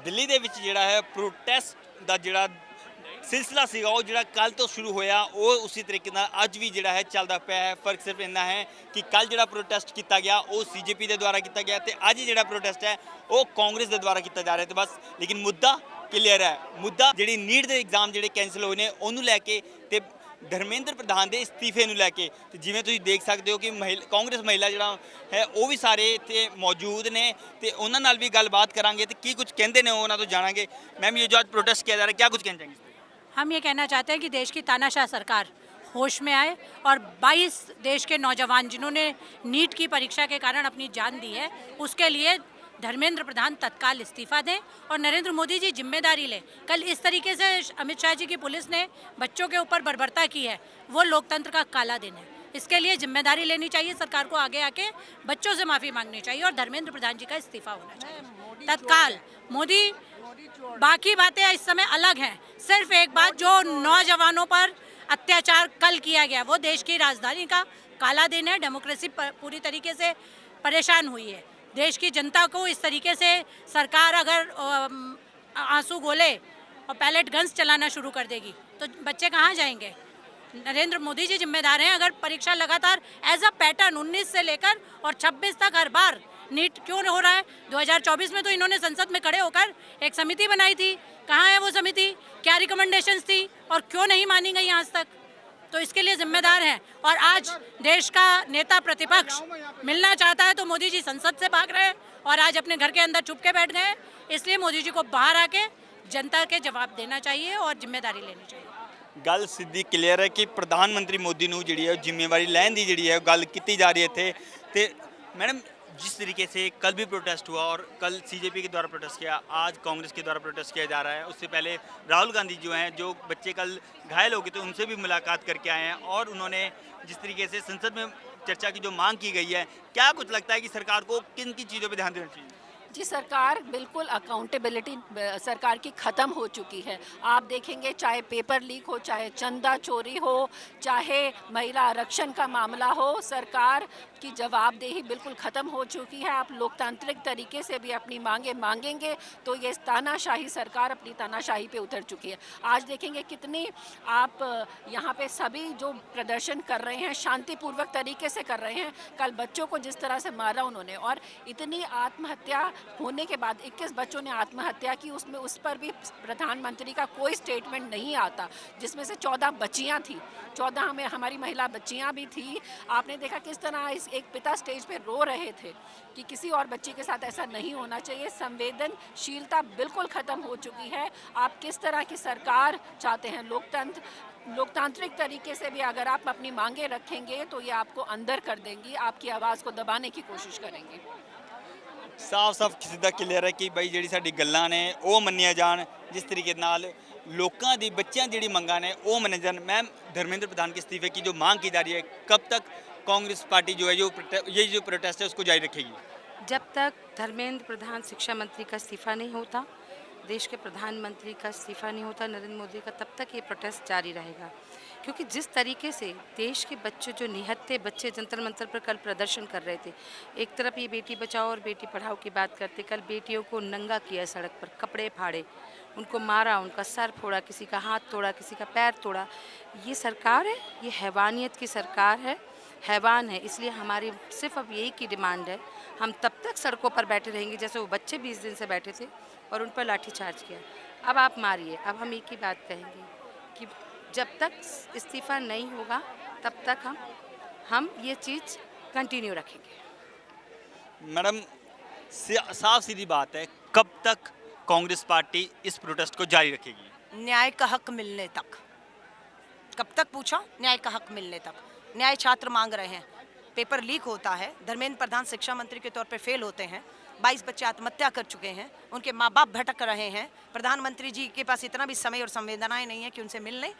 ਦਿੱਲੀ ਦੇ ਵਿੱਚ ਜਿਹੜਾ ਹੈ ਪ੍ਰੋਟੈਸਟ ਦਾ ਜਿਹੜਾ ਸਿਲਸਿਲਾ ਸੀਗਾ ਉਹ ਜਿਹੜਾ ਕੱਲ ਤੋਂ ਸ਼ੁਰੂ ਹੋਇਆ ਉਹ ਉਸੇ ਤਰੀਕੇ ਨਾਲ ਅੱਜ ਵੀ ਜਿਹੜਾ ਹੈ ਚੱਲਦਾ ਪਿਆ ਹੈ। ਫਰਕ ਸਿਰਫ ਇੰਨਾ ਹੈ ਕਿ ਕੱਲ ਜਿਹੜਾ ਪ੍ਰੋਟੈਸਟ ਕੀਤਾ ਗਿਆ ਉਹ ਸੀਜੇਪੀ ਦੇ ਦੁਆਰਾ ਕੀਤਾ ਗਿਆ ਤੇ ਅੱਜ ਜਿਹੜਾ ਪ੍ਰੋਟੈਸਟ ਹੈ ਉਹ ਕਾਂਗਰਸ ਦੇ ਦੁਆਰਾ ਕੀਤਾ ਜਾ ਰਿਹਾ ਤੇ ਬਸ ਲੇਕਿਨ ਮੁੱਦਾ ਕਲੀਅਰ ਹੈ। ਮੁੱਦਾ ਜਿਹੜੀ ਨੀਟ ਦੇ ਐਗਜ਼ਾਮ ਜਿਹੜੇ ਕੈਂਸਲ ਹੋਏ ਨੇ ਉਹਨੂੰ ਲੈ ਕੇ ਤੇ ਧਰਮੇਂਦਰ ਪ੍ਰਧਾਨ ਦੇ ਅਸਤੀਫੇ ਨੂੰ ਲੈ ਕੇ ਤੇ ਜਿਵੇਂ ਤੁਸੀਂ ਦੇਖ ਸਕਦੇ ਹੋ ਕਿ ਕਾਂਗਰਸ ਮਹਿਲਾ ਜਿਹੜਾ ਹੈ ਉਹ ਵੀ ਸਾਰੇ ਇੱਥੇ ਮੌਜੂਦ ਨੇ ਤੇ ਉਹਨਾਂ ਨਾਲ ਵੀ ਗੱਲਬਾਤ ਕਰਾਂਗੇ ਤੇ ਕੀ ਕੁਝ ਕਹਿੰਦੇ ਨੇ ਉਹਨਾਂ ਤੋਂ ਜਾਣਾਂਗੇ। मैम ये जो आज प्रोटेस्ट किया जा रहा है क्या कुछ कहना चाहेंगे? हम ये कहना चाहते हैं कि देश की तानाशाह सरकार होश में आए और 22 देश के नौजवान जिन्होंने नीट की परीक्षा के कारण अपनी जान दी है उसके लिए धर्मेंद्र प्रधान तत्काल इस्तीफा दें और नरेंद्र मोदी जी जिम्मेदारी लें। कल इस तरीके से अमित शाह जी की पुलिस ने बच्चों के ऊपर बर्बरता की है, वो लोकतंत्र का काला दिन है। इसके लिए जिम्मेदारी लेनी चाहिए, सरकार को आगे आके बच्चों से माफ़ी मांगनी चाहिए और धर्मेंद्र प्रधान जी का इस्तीफा होना चाहिए तत्काल। मोदी बाकी बातें इस समय अलग हैं, सिर्फ एक बात जो नौजवानों पर अत्याचार कल किया गया वो देश की राजधानी का काला दिन है। डेमोक्रेसी पूरी तरीके से परेशान हुई है। देश की जनता को इस तरीके से सरकार अगर आंसू गोले और पैलेट गन्स चलाना शुरू कर देगी तो बच्चे कहाँ जाएंगे? नरेंद्र मोदी जी जिम्मेदार हैं। अगर परीक्षा लगातार एज अ पैटर्न 19 से लेकर और 26 तक हर बार नीट क्यों हो रहा है? 2024 में तो इन्होंने संसद में खड़े होकर एक समिति बनाई थी, कहाँ है वो समिति? क्या रिकमेंडेशंस थी और क्यों नहीं मानी गई आज तक? तो इसके लिए जिम्मेदार हैं। और आज देश का नेता प्रतिपक्ष मिलना चाहता है तो मोदी जी संसद से भाग रहे हैं और आज अपने घर के अंदर छुप के बैठ गए हैं। इसलिए मोदी जी को बाहर आके जनता के जवाब देना चाहिए और जिम्मेदारी लेनी चाहिए। ਗੱਲ ਸਿੱਧੀ ਕਲੀਅਰ ਹੈ ਕਿ ਪ੍ਰਧਾਨ ਮੰਤਰੀ ਮੋਦੀ ਨੂੰ ਜਿਹੜੀ ਹੈ ਜ਼ਿੰਮੇਵਾਰੀ ਲੈਣ ਦੀ ਜਿਹੜੀ ਹੈ ਗੱਲ ਕੀਤੀ ਜਾ ਰਹੀ है ਇੱਥੇ ਤੇ मैडम जिस तरीके से कल भी प्रोटेस्ट हुआ और कल सीजेपी के द्वारा प्रोटेस्ट किया, आज कांग्रेस के द्वारा प्रोटेस्ट किया जा रहा है। उससे पहले राहुल गांधी जो हैं जो बच्चे कल घायल हो गए थे उनसे भी मुलाकात करके आए हैं और उन्होंने जिस तरीके से संसद में चर्चा की जो मांग की गई है, क्या कुछ लगता है कि सरकार को किन किन चीज़ों पर ध्यान देना चाहिए? जी, सरकार बिल्कुल अकाउंटेबिलिटी सरकार की ख़त्म हो चुकी है। आप देखेंगे चाहे पेपर लीक हो, चाहे चंदा चोरी हो, चाहे महिला आरक्षण का मामला हो, सरकार की जवाबदेही बिल्कुल ख़त्म हो चुकी है। आप लोकतांत्रिक तरीके से भी अपनी मांगे मांगेंगे तो ये तानाशाही सरकार अपनी तानाशाही पे उतर चुकी है। आज देखेंगे कितनी आप यहाँ पे सभी जो प्रदर्शन कर रहे हैं शांतिपूर्वक तरीके से कर रहे हैं। कल बच्चों को जिस तरह से मारा उन्होंने और इतनी आत्महत्या होने के बाद 21 बच्चों ने आत्महत्या की, उसमें उस पर भी प्रधानमंत्री का कोई स्टेटमेंट नहीं आता, जिसमें से 14 बच्चियां थी, 14 हमें हमारी महिला बच्चियां भी थी। आपने देखा किस तरह इस एक पिता स्टेज पे रो रहे थे कि किसी और बच्ची के साथ ऐसा नहीं होना चाहिए। संवेदनशीलता बिल्कुल ख़त्म हो चुकी है। आप किस तरह की सरकार चाहते हैं? लोकतांत्रिक तरीके से भी अगर आप अपनी मांगे रखेंगे तो ये आपको अंदर कर देंगी, आपकी आवाज़ को दबाने की कोशिश करेंगे। ਸਾਫ਼ ਸਾਫ਼ ਸਿੱਧਾ ਕਲੀਅਰ ਹੈ ਕਿ ਬਈ ਜਿਹੜੀ ਸਾਡੀ ਗੱਲਾਂ ਨੇ ਉਹ ਮੰਨੀਆਂ ਜਾਣ, ਜਿਸ ਤਰੀਕੇ ਨਾਲ ਲੋਕਾਂ ਦੀ ਬੱਚਿਆਂ ਜਿਹੜੀ ਮੰਗਾਂ ਨੇ ਉਹ ਮੰਨੇ ਜਾਣ। मैम धर्मेंद्र प्रधान के इस्तीफे की जो मांग की जा रही है, कब तक कांग्रेस पार्टी जो है ये जो प्रोटेस्ट है उसको जारी रखेगी? जब तक धर्मेंद्र प्रधान शिक्षा मंत्री का इस्तीफ़ा नहीं होता, देश के प्रधानमंत्री का इस्तीफ़ा नहीं होता नरेंद्र मोदी का, तब तक ये प्रोटेस्ट जारी रहेगा। क्योंकि जिस तरीके से देश के बच्चे जो निहत्थे बच्चे जंतर मंतर पर कल प्रदर्शन कर रहे थे, एक तरफ ये बेटी बचाओ और बेटी पढ़ाओ की बात करते, कल बेटियों को नंगा किया सड़क पर, कपड़े फाड़े, उनको मारा, उनका सर फोड़ा, किसी का हाथ तोड़ा, किसी का पैर तोड़ा। ये सरकार है, ये हैवानियत की सरकार है, हैवान है। इसलिए हमारी सिर्फ अब यही की डिमांड है, हम तब तक सड़कों पर बैठे रहेंगे जैसे वो बच्चे 20 दिन से बैठे थे और उन पर लाठीचार्ज किया। अब आप मारिए। अब हम एक ही बात कहेंगे कि जब तक इस्तीफ़ा नहीं होगा तब तक हम ये चीज़ कंटिन्यू रखेंगे। मैडम साफ सीधी बात है, कब तक कांग्रेस पार्टी इस प्रोटेस्ट को जारी रखेगी? न्याय का हक मिलने तक। कब तक पूछा? न्याय का हक मिलने तक। न्याय छात्र मांग रहे हैं, पेपर लीक होता है, धर्मेंद्र प्रधान शिक्षा मंत्री के तौर पे फेल होते हैं, 22 बच्चे आत्महत्या कर चुके हैं, उनके माँ बाप भटक रहे हैं, प्रधानमंत्री जी के पास इतना भी समय और संवेदनाएं नहीं है कि उनसे मिल लें।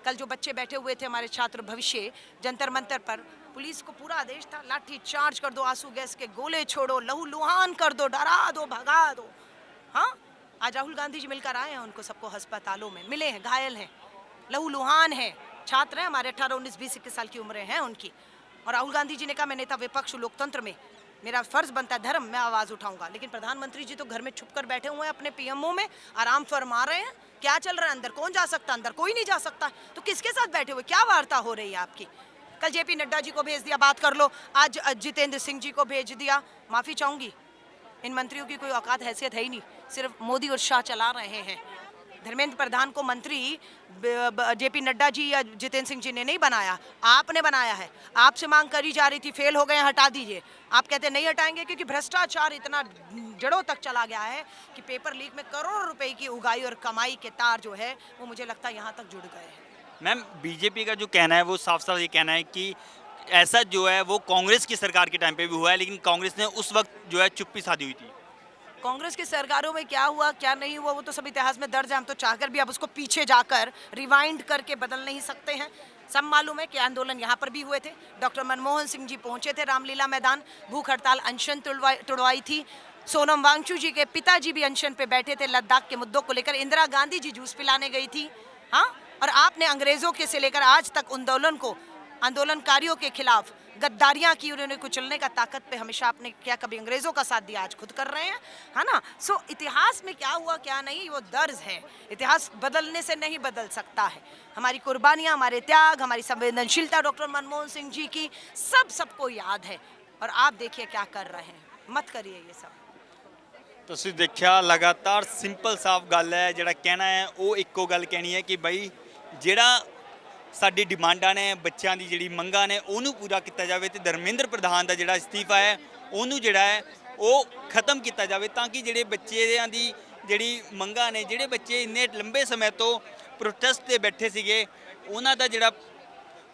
कल जो बच्चे बैठे हुए थे हमारे छात्र भविष्य जंतर मंतर पर, पुलिस को पूरा आदेश था लाठी चार्ज कर दो, आंसू गैस के गोले छोड़ो, लहू लुहान कर दो, डरा दो, भगा दो। हाँ, आज राहुल गांधी जी मिलकर आए हैं, उनको सबको अस्पतालों में मिले हैं, घायल हैं, लहू लुहान है, छात्र हैं हमारे 18, 19, 20, 21 साल की उम्र हैं उनकी। और राहुल गांधी जी ने कहा मैं नेता विपक्ष लोकतंत्र में, मेरा फर्ज बनता है धर्म, मैं आवाज़ उठाऊंगा। लेकिन प्रधानमंत्री जी तो घर में छुप कर बैठे हुए हैं अपने पीएमओ में, आराम फरमा रहे हैं। क्या चल रहा है अंदर? कौन जा सकता है अंदर? कोई नहीं जा सकता। तो किसके साथ बैठे हुए, क्या वार्ता हो रही है आपकी? कल जेपी नड्डा जी को भेज दिया, बात कर लो। आज जितेंद्र सिंह जी को भेज दिया। माफ़ी चाहूँगी, इन मंत्रियों की कोई औकात हैसियत है ही नहीं, सिर्फ मोदी और शाह चला रहे हैं। धर्मेंद्र प्रधान को मंत्री जेपी नड्डा जी या जितेंद्र सिंह जी ने नहीं बनाया, आपने बनाया है। आपसे मांग करी जा रही थी, फेल हो गए, हटा दीजिए। आप कहते नहीं हटाएंगे क्योंकि भ्रष्टाचार इतना जड़ों तक चला गया है कि पेपर लीक में करोड़ों रुपए की उगाई और कमाई के तार जो है वो मुझे लगता है यहाँ तक जुड़ गए हैं। मैम, बीजेपी का जो कहना है वो साफ साफ ये कहना है कि ऐसा जो है वो कांग्रेस की सरकार के टाइम पे भी हुआ है, लेकिन कांग्रेस ने उस वक्त जो है चुप्पी साधी हुई थी। कांग्रेस की सरकारों में क्या हुआ क्या नहीं हुआ वो तो सब इतिहास में दर्ज है। हम तो चाहकर भी अब उसको पीछे जाकर रिवाइंड करके बदल नहीं सकते हैं। सब मालूम है कि आंदोलन यहाँ पर भी हुए थे। डॉक्टर मनमोहन सिंह जी पहुंचे थे रामलीला मैदान, भूख हड़ताल अनशन तुड़वाई थी। सोनम वांगचू जी के पिताजी भी अनशन पे बैठे थे लद्दाख के मुद्दों को लेकर। इंदिरा गांधी जी जूस पिलाने गई थी। हाँ, और आपने अंग्रेजों के से लेकर आज तक आंदोलनकारियों के खिलाफ गद्दारियां की, उन्होंने कुचलने का ताकत पे हमेशा आपने क्या कभी अंग्रेजों का साथ दिया, आज खुद कर रहे हैं, है ना। सो इतिहास में क्या हुआ क्या नहीं वो दर्ज है। इतिहास बदलने से नहीं बदल सकता है। हमारी कुर्बानियां, हमारे त्याग, हमारी संवेदनशीलता डॉक्टर मनमोहन सिंह जी की सबको याद है। और आप देखिए क्या कर रहे हैं, मत करिए ये सब। ਤੁਸੀਂ ਦੇਖਿਆ ਲਗਾਤਾਰ ਸਿੰਪਲ ਸਾਫ ਗੱਲ ਹੈ, ਜਿਹੜਾ ਕਹਿਣਾ ਹੈ ਉਹ ਇੱਕੋ ਗੱਲ ਕਹਿਣੀ ਹੈ ਕਿ ਬਈ ਜਿਹੜਾ ਸਾਡੀ ਡਿਮਾਂਡਾਂ ਨੇ, ਬੱਚਿਆਂ ਦੀ ਜਿਹੜੀ ਮੰਗਾਂ ਨੇ ਉਹਨੂੰ ਪੂਰਾ ਕੀਤਾ ਜਾਵੇ ਤੇ ਧਰਮੇਂਦਰ ਪ੍ਰਧਾਨ ਦਾ ਜਿਹੜਾ ਅਸਤੀਫਾ ਹੈ ਉਹਨੂੰ ਜਿਹੜਾ ਹੈ ਉਹ ਖਤਮ ਕੀਤਾ ਜਾਵੇ, ਤਾਂ ਕਿ ਜਿਹੜੇ ਬੱਚਿਆਂ ਦੀ ਜਿਹੜੀ ਮੰਗਾਂ ਨੇ, ਜਿਹੜੇ ਬੱਚੇ ਇੰਨੇ ਲੰਬੇ ਸਮੇਂ ਤੋਂ ਪ੍ਰੋਟੈਸਟ ਤੇ ਬੈਠੇ ਸੀਗੇ, ਉਹਨਾਂ ਦਾ ਜਿਹੜਾ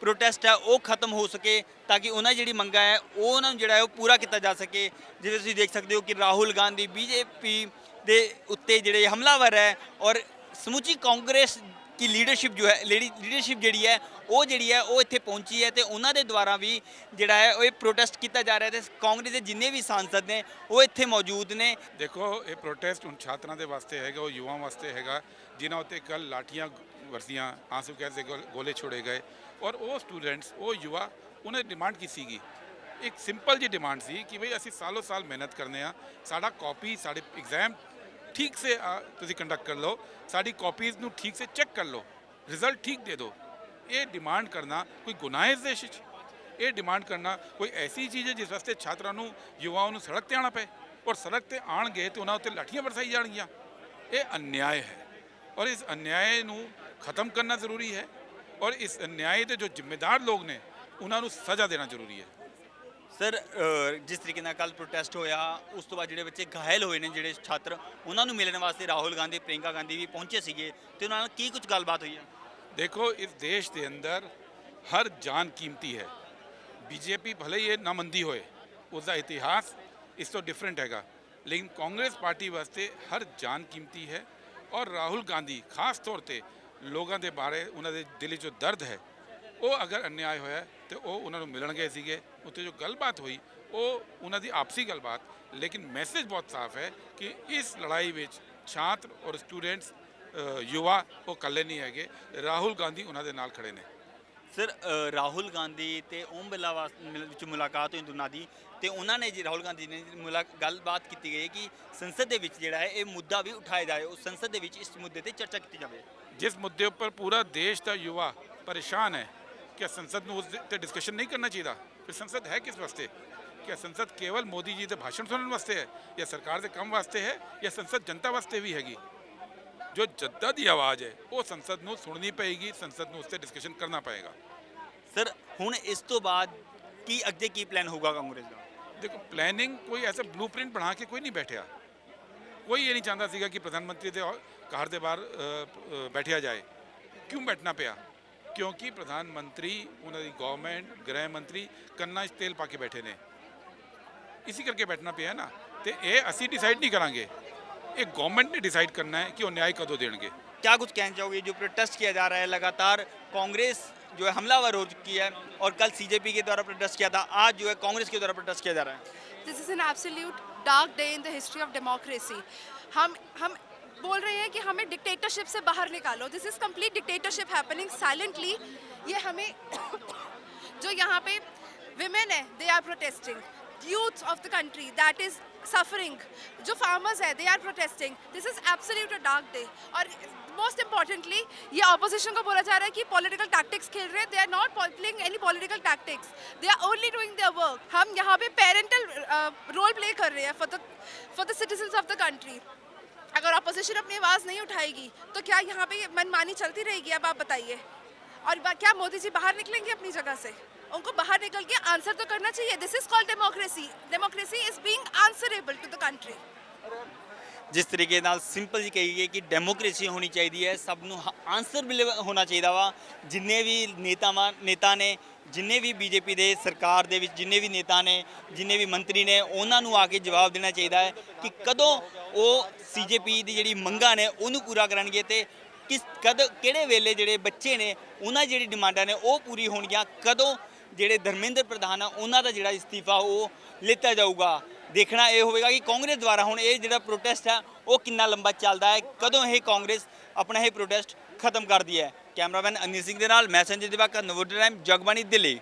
ਪ੍ਰੋਟੈਸਟ ਹੈ ਉਹ ਖਤਮ ਹੋ ਸਕੇ, ਤਾਂ ਕਿ ਉਹਨਾਂ ਜਿਹੜੀ ਮੰਗਾਂ ਹੈ ਉਹ ਉਹਨਾਂ ਨੂੰ ਜਿਹੜਾ ਹੈ ਉਹ ਪੂਰਾ ਕੀਤਾ ਜਾ ਸਕੇ। ਜਿਵੇਂ ਤੁਸੀਂ ਦੇਖ ਸਕਦੇ ਹੋ ਕਿ ਰਾਹੁਲ ਗਾਂਧੀ ਬੀਜੇਪੀ ਦੇ ਉੱਤੇ ਜਿਹੜੇ ਹਮਲਾਵਰ ਹੈ ਔਰ ਸਮੁੱਚੀ ਕਾਂਗਰਸ की लीडरशिप जो है लीडरशिप ਜਿਹੜੀ ਹੈ ਉਹ ਇੱਥੇ ਪਹੁੰਚੀ ਹੈ ਤੇ ਉਹਨਾਂ ਦੇ ਦੁਆਰਾ ਵੀ ਜਿਹੜਾ ਹੈ ਉਹ ਪ੍ਰੋਟੈਸਟ ਕੀਤਾ ਜਾ ਰਿਹਾ ਤੇ ਕਾਂਗਰਸ ਦੇ ਜਿੰਨੇ ਵੀ ਸਾਂਸਦ ਨੇ ਉਹ ਇੱਥੇ ਮੌਜੂਦ ਨੇ। ਦੇਖੋ, ਇਹ ਪ੍ਰੋਟੈਸਟ ਹੁਣ ਛਾਤਰਾਂ ਦੇ ਵਾਸਤੇ ਹੈਗਾ, ਉਹ ਯੁਵਾਵਾਂ ਵਾਸਤੇ ਹੈਗਾ, ਜਿਨ੍ਹਾਂ ਉੱਤੇ ਕੱਲ ਲਾਠੀਆਂ ਵਰਤੀਆਂ, ਆਂਸੂ ਗੈਸ ਦੇ ਗੋਲੇ ਛੋੜੇ ਗਏ ਔਰ ਉਹ ਸਟੂਡੈਂਟਸ, ਉਹ ਯੁਵਾ, ਉਹਨਾਂ ਦੀ ਡਿਮਾਂਡ ਕੀ ਸੀਗੀ? ਇੱਕ ਸਿੰਪਲ ਜੀ ਡਿਮਾਂਡ ਸੀ ਕਿ ਬਈ ਅਸੀਂ ਸਾਲੋ ਸਾਲ ਮਿਹਨਤ ਕਰਨੇ ਆ, ਸਾਡਾ ਕਾਪੀ, ਸਾਡੇ ਐਗਜ਼ਾਮ ठीक से ਤੁਸੀਂ ਕੰਡਕਟ ਕਰ ਲਓ, ਸਾਡੀ ਕਾਪੀਜ਼ ਨੂੰ ਠੀਕ ਸੇ ਚੈੱਕ ਕਰ ਲਓ, ਰਿਜ਼ਲਟ ਠੀਕ ਦੇ ਦਿਓ। ਇਹ ਡਿਮਾਂਡ ਕਰਨਾ ਕੋਈ ਗੁਨਾਹ ਹੈ ਇਸ ਦੇਸ਼ 'ਚ? ਇਹ ਡਿਮਾਂਡ ਕਰਨਾ ਕੋਈ ਐਸੀ ਚੀਜ਼ ਹੈ ਜਿਸ ਵਾਸਤੇ ਛਾਤਰਾਂ ਨੂੰ, ਯੁਵਾਵਾਂ ਨੂੰ ਸੜਕ ਤੇ ਆਉਣਾ ਪਏ ਔਰ ਸੜਕ ਤੇ ਆਉਣਗੇ ਤੇ ਉਹਨਾਂ ਉੱਤੇ ਲਾਠੀਆਂ ਬਰਸਾਈ ਜਾਣਗੀਆਂ? ਇਹ ਅਨਿਆਏ ਹੈ ਔਰ ਇਸ ਅਨਿਆਏ ਨੂੰ ਖਤਮ ਕਰਨਾ ਜ਼ਰੂਰੀ ਹੈ ਔਰ ਇਸ ਅਨਿਆਏ ਦੇ ਜੋ ਜ਼ਿੰਮੇਦਾਰ ਲੋਕ ਨੇ ਉਹਨਾਂ ਨੂੰ ਸਜ਼ਾ ਦੇਣਾ ਜ਼ਰੂਰੀ ਹੈ। ਸਰ, ਜਿਸ ਤਰੀਕੇ ਨਾਲ ਕੱਲ ਪ੍ਰੋਟੈਸਟ ਹੋਇਆ ਉਸ ਤੋਂ ਬਾਅਦ ਜਿਹੜੇ ਬੱਚੇ ਘਾਇਲ ਹੋਏ ਨੇ, ਜਿਹੜੇ ਛਾਤਰ, ਉਹਨਾਂ ਨੂੰ ਮਿਲਣ ਵਾਸਤੇ ਰਾਹੁਲ ਗਾਂਧੀ, ਪ੍ਰਿयंका ਗਾਂਧੀ ਵੀ ਪਹੁੰਚੇ ਸੀਗੇ ਤੇ ਉਹਨਾਂ ਨਾਲ ਕੀ ਕੁਝ ਗੱਲਬਾਤ ਹੋਈ ਹੈ? ਦੇਖੋ, ਇਸ ਦੇਸ਼ ਦੇ ਅੰਦਰ ਹਰ ਜਾਨ ਕੀਮਤੀ ਹੈ। ਬੀਜੇਪੀ ਭਲੇ ਹੀ ਇਹ ਨਾ ਮੰਨਦੀ ਹੋਏ, ਉਸ ਦਾ ਇਤਿਹਾਸ ਇਸ ਤੋਂ ਡਿਫਰੈਂਟ ਹੈਗਾ, ਲੇਕਿਨ ਕਾਂਗਰਸ ਪਾਰਟੀ ਵਾਸਤੇ ਹਰ ਜਾਨ ਕੀਮਤੀ ਹੈ ਔਰ ਰਾਹੁਲ ਗਾਂਧੀ ਖਾਸ ਤੌਰ ਤੇ ਲੋਕਾਂ ਦੇ ਬਾਰੇ, ਉਹਨਾਂ ਦੇ ਦਿਲ 'ਚ ਜੋ ਦਰਦ ਹੈ, ਉਹ ਅਗਰ ਅਨਿਆਏ ਹੋਇਆ ਤੇ ਉਹ ਉਹਨਾਂ ਨੂੰ ਮਿਲਣ ਗਏ ਸੀਗੇ। ਉੱਥੇ ਜੋ ਗੱਲਬਾਤ ਹੋਈ ਉਹ ਉਹਨਾਂ ਦੀ ਆਪਸੀ ਗੱਲਬਾਤ, ਲੇਕਿਨ ਮੈਸੇਜ ਬਹੁਤ ਸਾਫ਼ ਹੈ ਕਿ ਇਸ ਲੜਾਈ ਵਿੱਚ ਛਾਤਰ ਔਰ ਸਟੂਡੈਂਟਸ, ਯੁਵਾ, ਉਹ ਇਕੱਲੇ ਨਹੀਂ ਹੈਗੇ। ਰਾਹੁਲ ਗਾਂਧੀ ਉਹਨਾਂ ਦੇ ਨਾਲ ਖੜੇ ਨੇ। ਸਰ, ਰਾਹੁਲ ਗਾਂਧੀ ਤੇ ਓਮ ਬਿਰਲਾ ਵਿੱਚ ਮੁਲਾਕਾਤ ਹੋਈ ਦੋਨਾਂ ਦੀ, ਤੇ ਉਹਨਾਂ ਨੇ ਜੀ ਰਾਹੁਲ ਗਾਂਧੀ ਨੇ ਗੱਲਬਾਤ ਕੀਤੀ ਗਈ ਕਿ ਸੰਸਦ ਦੇ ਵਿੱਚ ਜਿਹੜਾ ਹੈ ਇਹ ਮੁੱਦਾ ਵੀ ਉਠਾਇਆ ਜਾਏ, ਉਸ ਸੰਸਦ ਦੇ ਵਿੱਚ ਇਸ ਮੁੱਦੇ ਤੇ ਚਰਚਾ ਕੀਤੀ ਜਾਵੇ। ਜਿਸ ਮੁੱਦੇ ਉੱਪਰ ਪੂਰਾ ਦੇਸ਼ ਦਾ ਯੁਵਾ ਪਰੇਸ਼ਾਨ ਹੈ, क्या संसद में उस पर डिस्कशन नहीं करना चाहिए? फिर संसद है किस वास्ते? क्या संसद केवल मोदी जी के भाषण सुनने वास्ते है या सरकार के काम वास्ते है या संसद जनता वास्ते भी हैगी? जो जनता की आवाज़ है वो संसद ਨੂੰ ਸੁਣਨੀ ਪਏਗੀ, ਸੰਸਦ ਨੂੰ ਉਸ 'ਤੇ ਡਿਸਕਸ਼ਨ ਕਰਨਾ ਪਏਗਾ। ਸਰ, ਹੁਣ ਇਸ ਤੋਂ ਬਾਅਦ ਕੀ ਅੱਗੇ ਕੀ ਪਲਾਨ ਹੋਊਗਾ ਕਾਂਗਰਸ ਦਾ? देखो, प्लानिंग कोई ऐसा ब्लूप्रिंट बना के कोई नहीं बैठा। कोई ये नहीं चाहता सीगा कि प्रधानमंत्री के घर के बाहर बैठा जाए। क्यों बैठना पिया? क्योंकि प्रधानमंत्री, उन्होंने गवर्नमेंट, गृह मंत्री कन्ना 'ਚ तेल पा के बैठे ने, इसी करके बैठना पिया ना। तो ये असी डिसाइड नहीं करांगे, ये गवर्नमेंट ने डिसाइड करना है कि वो न्याय कदों देंगे। क्या कुछ कहना चाहोगे? जो प्रोटेस्ट किया जा रहा है लगातार, कांग्रेस जो है हमलावर हो चुकी है और कल सीजेपी के द्वारा प्रोटेस्ट किया था, आज जो है कांग्रेस के द्वारा प्रोटेस्ट किया जा रहा है। This is an absolute dark day in the history of democracy. हम बोल रहे हैं कि हमें डिक्टेटरशिप से बाहर निकालो। This is complete dictatorship happening silently. ये हमें जो यहाँ पे विमेन है, they are protesting, youth of the country that is suffering. जो farmers है, they are protesting. This is absolute a dark day. और most importantly, ये opposition को बोला जा रहा है कि political tactics खेल रहे हैं. They are not playing any political tactics. They are only doing their work. हम यहाँ पे parental role play कर रहे हैं for the citizens of the country. अगर opposition अपनी आवाज़ नहीं उठाएगी तो क्या यहाँ पे मनमानी चलती रहेगी? अब आप बताइए. और क्या मोदी जी बाहर निकलेंगे अपनी जगह से? उनको बाहर निकल के आंसर तो करना चाहिए. This is called democracy. Democracy is being answerable to the country. ਜਿਸ ਤਰੀਕੇ ਨਾਲ ਸਿੰਪਲ ਜੀ ਕਹੀ ਗਈ ਕਿ ਡੈਮੋਕ੍ਰੇਸੀ ਹੋਣੀ ਚਾਹੀਦੀ ਹੈ, ਸਭ ਨੂੰ ਆਨਸਰ ਹੋਣਾ ਚਾਹੀਦਾ ਵਾ. ਜਿੰਨੇ ਵੀ ਨੇਤਾ ਨੇ, ਜਿੰਨੇ ਵੀ ਬੀਜੇਪੀ ਦੇ ਸਰਕਾਰ ਦੇ ਵਿੱਚ ਜਿੰਨੇ ਵੀ ਨੇਤਾ ਨੇ, ਜਿੰਨੇ ਵੀ ਮੰਤਰੀ ਨੇ, ਉਹਨਾਂ ਨੂੰ ਆ ਕੇ ਜਵਾਬ ਦੇਣਾ ਚਾਹੀਦਾ ਹੈ ਕਿ ਕਦੋਂ ਉਹ ਸੀਜੇਪੀ ਦੀ ਜਿਹੜੀ ਮੰਗਾਂ ਨੇ ਉਹਨੂੰ ਪੂਰਾ ਕਰਨਗੇ ਤੇ ਕਿਹੜੇ ਵੇਲੇ ਜਿਹੜੇ ਬੱਚੇ ਨੇ ਉਹਨਾਂ ਜਿਹੜੀ ਡਿਮਾਂਡਾਂ ਨੇ ਉਹ ਪੂਰੀ ਹੋਣਗੀਆਂ, ਕਦੋਂ ਜਿਹੜੇ ਧਰਮੇਂਦਰ ਪ੍ਰਧਾਨ ਆ ਉਹਨਾਂ ਦਾ ਜਿਹੜਾ ਇਸਤੀਫਾ ਉਹ ਲਿੱਤਾ ਜਾਊਗਾ. ਦੇਖਣਾ ਇਹ ਹੋਵੇਗਾ ਕਿ ਕਾਂਗਰਸ ਦੁਆਰਾ ਹੁਣ ਇਹ ਜਿਹੜਾ ਪ੍ਰੋਟੈਸਟ ਹੈ ਉਹ ਕਿੰਨਾ ਲੰਬਾ ਚੱਲਦਾ ਹੈ, ਕਦੋਂ ਇਹ ਕਾਂਗਰਸ ਆਪਣਾ ਇਹ ਪ੍ਰੋਟੈਸਟ ਖਤਮ ਕਰਦੀ ਹੈ. ਕੈਮਰਾਮੈਨ ਅਨੀਲ ਸਿੰਘ ਦੇ ਨਾਲ ਮੈਂ ਸੰਜੇ ਦਿਵਾਕਰ, ਨਵੋਦਿਆ ਟਾਈਮ, ਜਗਬਾਣੀ, ਦਿੱਲੀ.